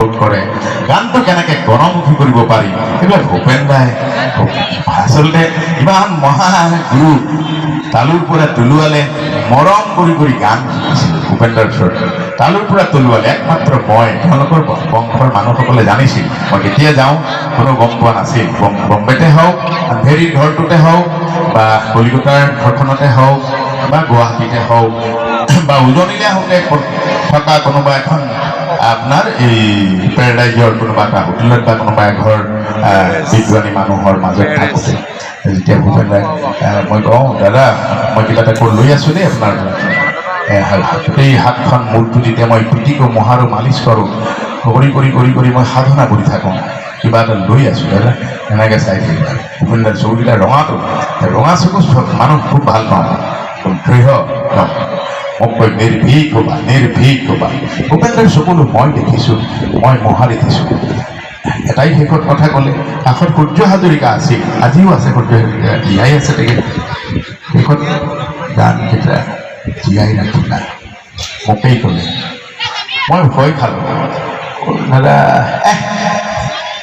কৰে গানটো কেনেকৈ গণমুখী কৰিব পাৰি এইবিলাক ভূপেন দাই আচলতে ইমান মহান গুৰু তালুৰ পৰা তলুৱালে মৰম কৰি কৰি গান শিকিছিল ভূপেন দাৰ ওচৰত তালুৰ পৰা তলুৱালে একমাত্ৰ মই তেওঁলোকৰ বংশৰ মানুহসকলে জানিছিল মই কেতিয়া যাওঁ কোনো গম পোৱা নাছিল বম্বেতে হওক আন্ধেৰীৰ ঘৰটোতে হওক বা কলিকতাৰ ঘৰখনতে হওক বা গুৱাহাটীতে হওক বা উজনিলে হওঁতে থকা কোনোবা এখন আপনাৰ এই প্যাৰাডাইজৰ কোনোবা এটা হোটেলত বা কোনোবা এঘৰ বিদ্বানী মানুহৰ মাজত থাকোঁতে যেতিয়া ভূপেন দাই মই কওঁ দাদা মই কিবা এটা লৈ আছোঁ দেই আপোনাৰ গোটেই হাতখন মূৰটো যেতিয়া মই পিটিকো মহাৰো মালিচ কৰোঁ কৰি কৰি কৰি কৰি মই সাধনা কৰি থাকোঁ কিবা এটা লৈ আছোঁ দাদা এনেকৈ চাই থাকিব ভূপেন দাৰ চকুকেইটা ৰঙাটো ৰঙা চকু মানুহ খুব ভাল পাওঁ দৃঢ় মোক কয় নিৰ্ভীক হ'বা ভূপেন দাৰ চকুলো মই দেখিছোঁ মই মহা দেখিছোঁ এটাই শেষত কথা ক'লে কাষত সূৰ্য হাজৰিকা আছিল আজিও আছে সূৰ্য হাজৰিকা জীয়াই আছে তেখেত শেষত গানকেইটা জীয়াই ৰাখিলা মোকেই ক'লে মই ভয় খালোঁ দাদা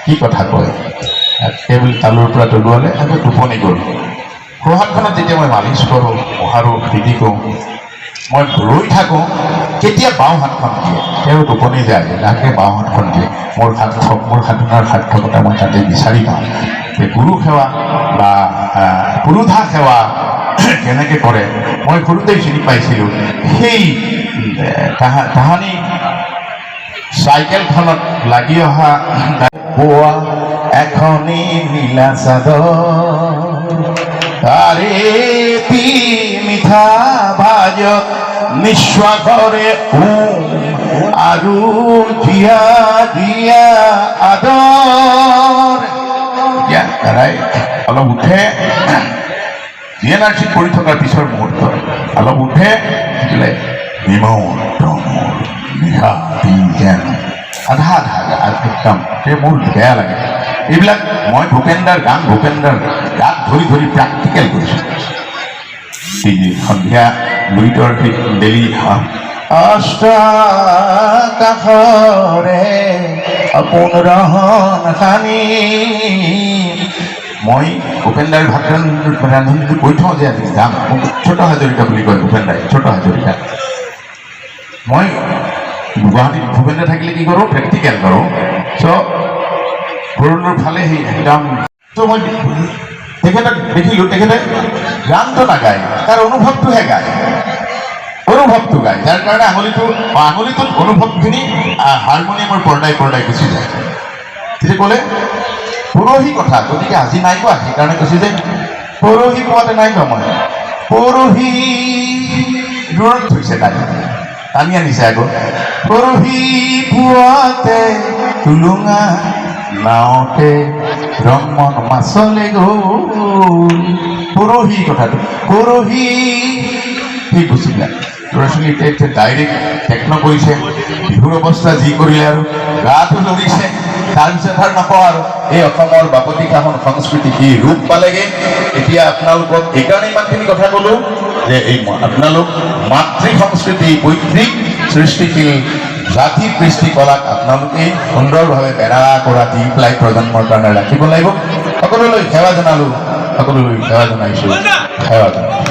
কি কথা কয় কেৱল তালুৰ পৰা তলুৱালে আকৌ টোপনি গ'ল সোঁহাতখনত যেতিয়া মই মালিচ কৰোঁ মহাৰো পিটি কওঁ মই ৰৈ থাকোঁ কেতিয়া বাওঁ হাতখন দিয়ে তেওঁ টোপনি যায় তাকে বাওঁ হাতখন দিয়ে মোৰ সাধনাৰ সাৰ্থকতা মই তাতে বিচাৰি পাওঁ গুৰু সেৱা বা পুৰুধা সেৱা কেনেকৈ কৰে মই সৰুতেই চিনি পাইছিলোঁ সেই তাহানি চাইকেলখনত লাগি অহা বোৱা এখনি নীলা চাদৰ তাৰে মিঠা ভাজত নিঃস্বাসৰে আৰু দিয়া দিয়া আদৰ তাৰাই অলপ উঠে জিএনআৰচিত পঢ়ি থকাৰ পিছৰ মুহূৰ্তত অলপ উঠে নিমৌ নিশা যেন আধা একদম মোৰ বেয়া লাগে এইবিলাক মই ভূপেন দাৰ গান ভূপেন দাৰ গাত ধৰি ধৰি প্ৰেক্টিকেল কৰিছোঁ সন্ধিয়া লুইটৰ ডেলি কাষৰে আপোন ৰহন সানি মই ভূপেন দাৰ ভাত ৰান্ধনিটো কৈ থওঁ যে আজি যাম মোক ছোট হাজৰিকা বুলি কয় ভূপেন দাই ছোট হাজৰিকা মই গুৱাহাটীত ভূপেন দা থাকিলে কি কৰোঁ প্ৰেক্টিকেল কৰোঁ চ' ভৰুলৰ ফালে সেই একদম ত' মই তেখেতক দেখিলোঁ তেখেতে গানটো নাগায় তাৰ অনুভৱটোহে গায় অনুভৱটো গায় যাৰ কাৰণে আঙুলিটোত অনুভৱখিনি হাৰমনিয়ামৰ পৰ্দাই গুচি যায় তেতিয়া ক'লে পৰহি কথা গতিকে আজি নাই কোৱা সেইকাৰণে কৈছে যে পৰহি কোৱাতে নাই কোৱা মই পৰহি দূৰত থৈছে তাই টানি আনিছে আকৌ পৰহি পুৱাতে টুলুঙা নাওতে ৰমন মাছলে গ'ল পৰহি কথাটো পৰহি সেই বস্তুবিলাক ল'ৰা ছোৱালী এতিয়া ডাইৰেক্ট টেকন কৰিছে বিহুৰ অৱস্থা যি কৰিলে আৰু গাটো লৰিছে তাৰপিছত আৰু নকওঁ আৰু এই অসমৰ বাপতি সাহোন সংস্কৃতি কি ৰূপ পালেগে এতিয়া আপোনালোকক এইকাৰণে ইমানখিনি কথা ক'লোঁ যে এই আপোনালোক মাতৃ সংস্কৃতি পৈতৃক সৃষ্টিশীল জাতি কৃষ্টি কলাক আপোনালোকে সুন্দৰভাৱে বেৰা কৰা দি পেলাই প্ৰজন্মৰ কাৰণে ৰাখিব লাগিব সকলোলৈ সেৱা জনালোঁ সকলোলৈ সেৱা জনাইছোঁ সেৱা জনাইছোঁ